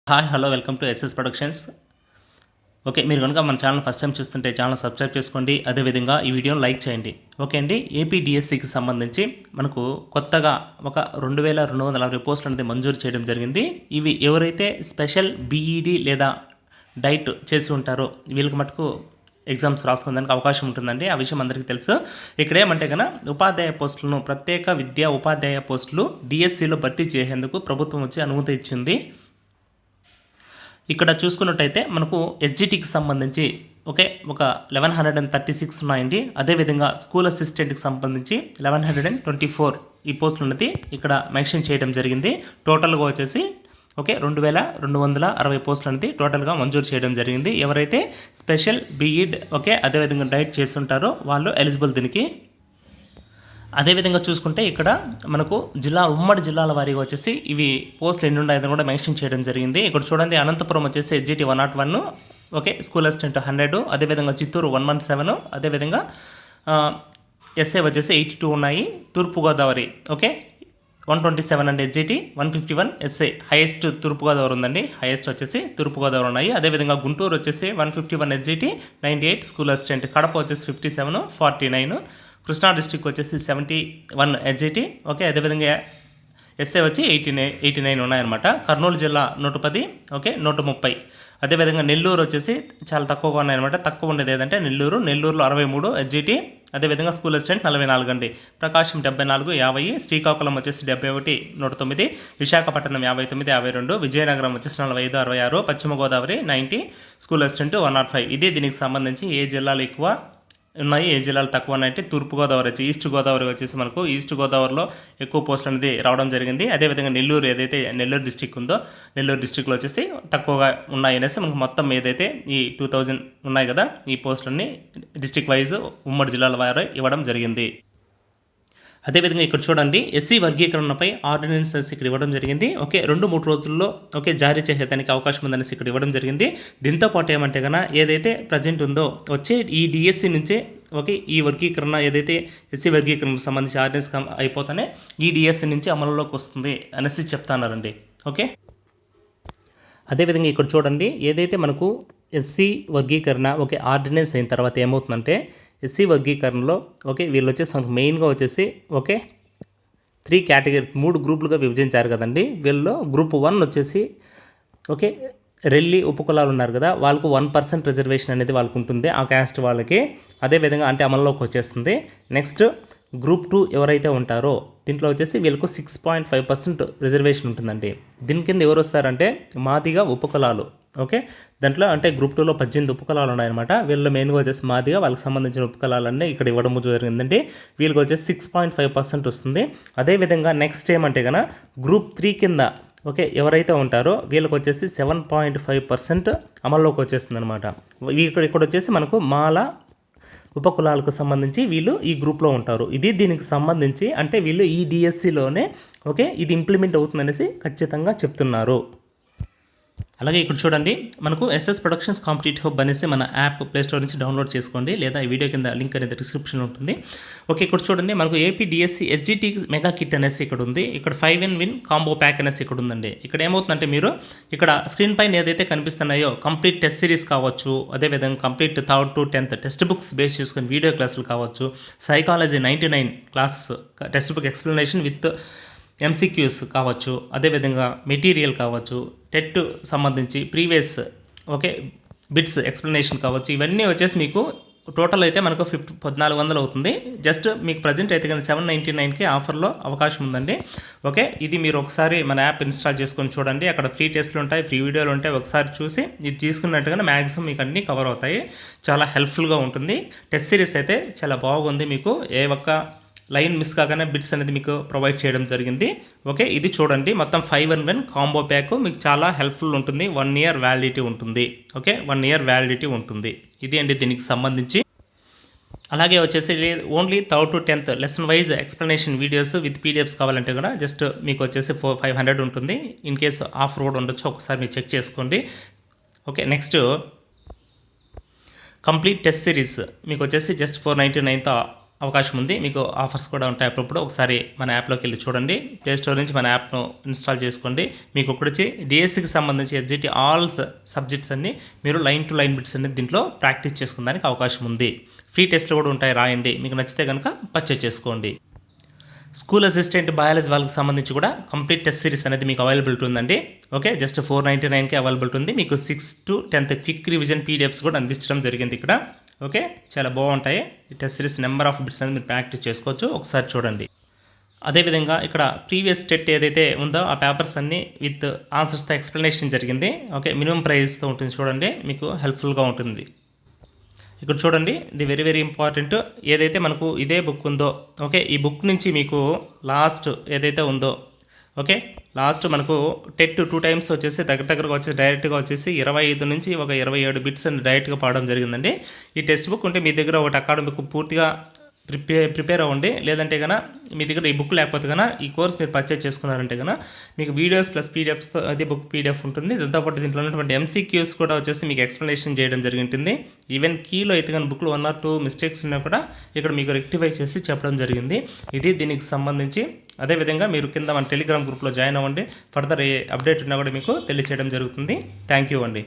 Hi hello welcome to SS productions. Okay, మీరు కనుక మన ఛానల్ ఫస్ట్ టైం చూస్తుంటే ఛానల్ సబ్స్క్రైబ్ చేసుకోండి. అదేవిధంగా ఈ వీడియోని లైక్ చేయండి. ఓకే అండి, ఏపీడిఎస్సికి సంబంధించి మనకు కొత్తగా ఒక 2240 పోస్టులు అనేది మంజూరు చేయడం జరిగింది. ఇవి ఎవరైతే స్పెషల్ బీఈడి లేదా డైట్ చేసి ఉంటారో వీళ్ళకి మటుకు ఎగ్జామ్స్ రాసుకోవడానికి అవకాశం ఉంటుందండి. ఆ విషయం అందరికీ తెలుసు. ఇక్కడ ఏమంటే కనుక ఉపాధ్యాయ పోస్టులను, ప్రత్యేక విద్యా ఉపాధ్యాయ పోస్టులు డిఎస్సిలో భర్తీ చేసేందుకు ప్రభుత్వం వచ్చి అనుమతి ఇచ్చింది. ఇక్కడ చూసుకున్నట్టయితే మనకు ఎస్జిటికి సంబంధించి ఒక 1136 ఉన్నాయండి. అదేవిధంగా స్కూల్ అసిస్టెంట్కి సంబంధించి 1124 ఈ పోస్టులు ఉన్నది ఇక్కడ మెన్షన్ చేయడం జరిగింది. టోటల్గా వచ్చేసి 2260 పోస్టులు అనేది టోటల్గా మంజూరు చేయడం జరిగింది. ఎవరైతే స్పెషల్ బీఈడ్ అదేవిధంగా డైట్ చేస్తుంటారో వాళ్ళు ఎలిజిబుల్ దీనికి. అదేవిధంగా చూసుకుంటే ఇక్కడ మనకు ఉమ్మడి జిల్లాల వారీగా వచ్చేసి ఇవి పోస్టులు ఎన్ని ఉన్నాయని కూడా మెన్షన్ చేయడం జరిగింది. ఇక్కడ చూడండి, అనంతపురం వచ్చేసి ఎస్జిటి 101, స్కూల్ అసిస్టెంట్ 100, అదేవిధంగా చిత్తూరు 117, అదేవిధంగా ఎస్ఏ వచ్చేసి 82 ఉన్నాయి. తూర్పుగోదావరి 127 అండి ఎస్జిటి, 151 ఎస్ఏ. హైయెస్ట్ తూర్పుగోదావరి ఉందండి, హైయెస్ట్ వచ్చేసి తూర్పుగోదావరి ఉన్నాయి. అదేవిధంగా గుంటూరు వచ్చేసి 151 ఎస్జిటి, 98 స్కూల్ అసిస్టెంట్. కడప వచ్చేసి 57, 49. కృష్ణా డిస్టిక్ వచ్చేసి 71 ఎస్జిటి. అదేవిధంగా ఎస్ఏ వచ్చి 89 ఉన్నాయన్నమాట. కర్నూలు జిల్లా 110, 130. అదేవిధంగా నెల్లూరు వచ్చేసి చాలా తక్కువగా ఉన్నాయన్నమాట. తక్కువ ఉండేది ఏదంటే నెల్లూరులో 63 ఎస్జిటి. అదేవిధంగా స్కూల్ అసిస్టెంట్ 44 అండి. ప్రకాశం 74, 50. శ్రీకాకుళం వచ్చేసి 71, 109. విశాఖపట్నం 59, 52. విజయనగరం వచ్చేసి 45, 66. పశ్చిమ గోదావరి 90, స్కూల్ అసిస్టెంట్ 105. ఇది దీనికి సంబంధించి ఏ జిల్లాలు ఎక్కువ ఉన్నాయి, ఏ జిల్లాలు తక్కువ ఉన్నాయంటే తూర్పుగోదావరి వచ్చి ఈస్ట్ గోదావరి వచ్చేసి మనకు ఈస్ట్ గోదావరిలో ఎక్కువ పోస్టులు అనేది రావడం జరిగింది. అదేవిధంగా నెల్లూరు ఏదైతే నెల్లూరు డిస్టిక్ ఉందో నెల్లూరు డిస్టిక్లో వచ్చేసి తక్కువగా ఉన్నాయి అనేసి మనకు మొత్తం ఏదైతే ఈ 2000 ఉన్నాయి కదా ఈ పోస్టులన్నీ డిస్టిక్ వైజ్ ఉమ్మడి జిల్లాల వారు ఇవ్వడం జరిగింది. అదేవిధంగా ఇక్కడ చూడండి, ఎస్సీ వర్గీకరణపై ఆర్డినెన్సెస్ ఇక్కడ ఇవ్వడం జరిగింది. 2-3 రోజుల్లో జారీ చేసేదానికి అవకాశం ఉందనేసి ఇక్కడ ఇవ్వడం జరిగింది. దీంతో పాటు ఏమంటే కన్నా ఏదైతే ప్రజెంట్ ఉందో వచ్చే ఈ డిఎస్సి నుంచే ఈ వర్గీకరణ ఏదైతే ఎస్సీ వర్గీకరణకు సంబంధించి ఆర్డినెన్స్ అయిపోతానే ఈ డిఎస్సి నుంచి అమలులోకి వస్తుంది అనేసి చెప్తున్నారండి. అదేవిధంగా ఇక్కడ చూడండి, ఏదైతే మనకు ఎస్సీ వర్గీకరణ ఆర్డినెన్స్ అయిన తర్వాత ఏమవుతుందంటే ఎస్సీ వర్గీకరణలో వీళ్ళు వచ్చేసి మనకు మెయిన్గా వచ్చేసి 3 కేటగిరీ 3 గ్రూపులుగా విభజించారు కదండి. వీళ్ళలో గ్రూప్ 1 వచ్చేసి రెల్లి ఉపకులాలు ఉన్నారు కదా, వాళ్ళకు 1% రిజర్వేషన్ అనేది వాళ్ళకు ఉంటుంది ఆ క్యాస్ట్ వాళ్ళకి. అదేవిధంగా అంటే అమల్లోకి వచ్చేస్తుంది. నెక్స్ట్ గ్రూప్ 2 ఎవరైతే ఉంటారో దీంట్లో వచ్చేసి వీళ్ళకు 6.5% రిజర్వేషన్ ఉంటుందండి. దీని కింద ఎవరు వస్తారంటే మాదిగా ఉపకులాలు. దాంట్లో అంటే గ్రూప్ 2లో 18 ఉపకులాలు ఉన్నాయన్నమాట. వీళ్ళు మెయిన్గా వచ్చేసి మాదిగా వాళ్ళకి సంబంధించిన ఉపకులాలన్నీ ఇక్కడ ఇవ్వడం జరిగిందండి. వీళ్ళకి వచ్చేసి 6.5% వస్తుంది. అదేవిధంగా నెక్స్ట్ ఏమంటే కనుక గ్రూప్ 3 కింద ఎవరైతే ఉంటారో వీళ్ళకి వచ్చేసి 7.5% అమల్లోకి వచ్చేస్తుంది అనమాట. ఇక్కడ వచ్చేసి మనకు మాల ఉపకులాలకు సంబంధించి వీళ్ళు ఈ గ్రూప్లో ఉంటారు. ఇది దీనికి సంబంధించి అంటే వీళ్ళు ఈ డిఎస్సిలోనే ఇది ఇంప్లిమెంట్ అవుతుందనేసి ఖచ్చితంగా చెప్తున్నారు. అలాగే ఇక్కడ చూడండి, మనకు ఎస్ఎస్ ప్రొడక్షన్స్ కాంపిటేటివ్ హబ్ అనేసి మన యాప్ ప్లేస్టోర్ నుంచి డౌన్లోడ్ చేసుకోండి, లేదా ఈ వీడియో కింద లింక్ అనేది డిస్క్రిప్షన్ ఉంటుంది. ఇక్కడ చూడండి, మనకు AP DSC SGT mega kit అనేసి ఇక్కడ ఉంది. ఇక్కడ 5-in-1 కాంబో ప్యాక్ అనేసి ఇక్కడ ఉందండి. ఇక్కడ ఏమవుతుందంటే మీరు ఇక్కడ స్క్రీన్ పైన ఏదైతే కనిపిస్తున్నాయో కంప్లీట్ టెస్ట్ సిరీస్ కావచ్చు, అదేవిధంగా complete 3rd to 10th text books base చేసుకుని వీడియో క్లాసులు కావచ్చు, psychology 99 class text book explanation with MCQs కావచ్చు, అదేవిధంగా మెటీరియల్ కావచ్చు, టెట్ సంబంధించి ప్రీవియస్ బిట్స్ ఎక్స్ప్లెనేషన్ కావచ్చు. ఇవన్నీ వచ్చేసి మీకు టోటల్ అయితే మనకు 1400 అవుతుంది. జస్ట్ మీకు ప్రజెంట్ అయితే కానీ 799కి ఆఫర్లో అవకాశం ఉందండి. ఇది మీరు ఒకసారి మన యాప్ ఇన్స్టాల్ చేసుకొని చూడండి. అక్కడ ఫ్రీ టెస్ట్లు ఉంటాయి, ఫ్రీ వీడియోలు ఉంటాయి. ఒకసారి చూసి ఇది తీసుకున్నట్టుగానే మ్యాక్సిమం మీకు అన్నీ కవర్ అవుతాయి. చాలా హెల్ప్ఫుల్గా ఉంటుంది. టెస్ట్ సిరీస్ అయితే చాలా బాగుంది. మీకు ఏ ఒక్క లైన్ మిస్ కాగానే బిట్స్ అనేది మీకు ప్రొవైడ్ చేయడం జరిగింది. ఇది చూడండి, మొత్తం 5-in-1 కాంబో ప్యాక్ మీకు చాలా హెల్ప్ఫుల్ ఉంటుంది. 1 year వ్యాలిడిటీ ఉంటుంది. 1 year వ్యాలిడిటీ ఉంటుంది. ఇది అండి దీనికి సంబంధించి. అలాగే వచ్చేసి only 3rd to 10th lesson wise explanation videos with PDFs కావాలంటే కూడా జస్ట్ మీకు వచ్చేసి 500 ఉంటుంది. ఇన్ కేసు ఆఫ్ రోడ్ ఉండొచ్చు, ఒకసారి మీరు చెక్ చేసుకోండి. నెక్స్ట్ కంప్లీట్ టెస్ట్ సిరీస్ మీకు వచ్చేసి జస్ట్ 499తో అవకాశం ఉంది. మీకు ఆఫర్స్ కూడా ఉంటాయి అప్పుడప్పుడు. ఒకసారి మన యాప్లోకి వెళ్ళి చూడండి. ప్లే స్టోర్ నుంచి మన యాప్ను ఇన్స్టాల్ చేసుకోండి. మీకు ఒకటి డిఎస్సికి సంబంధించి ఎస్జిటి ఆల్ సబ్జెక్ట్స్ అన్ని మీరు లైన్ టు లైన్ బిట్స్ అనేది దీంట్లో ప్రాక్టీస్ చేసుకోవడానికి అవకాశం ఉంది. ఫ్రీ టెస్ట్లు కూడా ఉంటాయి, రాయండి. మీకు నచ్చితే కనుక పర్చేజ్ చేసుకోండి. స్కూల్ అసిస్టెంట్ బయాలజీ వాళ్ళకి సంబంధించి కూడా కంప్లీట్ టెస్ట్ సిరీస్ అనేది మీకు అవైలబిలిటీ ఉందండి. ఓకే, జస్ట్ 499కి అవైలబిలిటీ ఉంది. మీకు 6th to 10th quick revision PDFs కూడా అందించడం జరిగింది ఇక్కడ. ఓకే, చాలా బాగుంటాయి. ఈ test series number of bits అనేది మీరు ప్రాక్టీస్ చేసుకోవచ్చు. ఒకసారి చూడండి. అదేవిధంగా ఇక్కడ ప్రీవియస్ టెట్ ఏదైతే ఉందో ఆ పేపర్స్ అన్నీ విత్ ఆన్సర్స్తో ఎక్స్ప్లెనేషన్ జరిగింది. ఓకే, మినిమం ప్రైస్తో ఉంటుంది, చూడండి, మీకు హెల్ప్ఫుల్గా ఉంటుంది. ఇక్కడ చూడండి, ఇది వెరీ వెరీ ఇంపార్టెంట్. ఏదైతే మనకు ఇదే బుక్ ఉందో, ఓకే, ఈ బుక్ నుంచి మీకు లాస్ట్ ఏదైతే ఉందో, ఓకే, లాస్ట్ మనకు టెట్ 2 times వచ్చేసి దగ్గరగా వచ్చేసి డైరెక్ట్గా వచ్చేసి 25 నుంచి ఒక 27 బిట్స్ అని డైరెక్ట్గా పాడడం జరిగిందండి. ఈ టెక్స్ట్ బుక్ ఉంటే మీ దగ్గర ఒకటి అకాడమిక్ పూర్తిగా ప్రిపేర్ అవ్వండి. లేదంటే కన్నా మీ దగ్గర ఈ బుక్ లేకపోతే కన్నా ఈ కోర్స్ మీరు పర్చేజ్ చేసుకున్నారంటే కన్నా మీకు వీడియోస్ ప్లస్ పీడిఎఫ్స్తో అదే బుక్ పీడిఎఫ్ ఉంటుంది. దాంతోపాటు దీంట్లో ఉన్నటువంటి ఎంసీక్యూస్ కూడా వచ్చేసి మీకు ఎక్స్ప్లెనేషన్ చేయడం జరిగింది. ఈవెన్ కీలో అయితే కానీ బుక్లో 1 or 2 మిస్టేక్స్ ఉన్నా కూడా ఇక్కడ మీకు రెక్టిఫై చేసి చెప్పడం జరిగింది. ఇది దీనికి సంబంధించి. అదేవిధంగా మీరు కింద మన టెలిగ్రామ్ గ్రూప్లో జాయిన్ అవ్వండి. ఫర్దర్ ఏ అప్డేట్ ఉన్నా కూడా మీకు తెలియచేయడం జరుగుతుంది. థ్యాంక్ యూ అండి.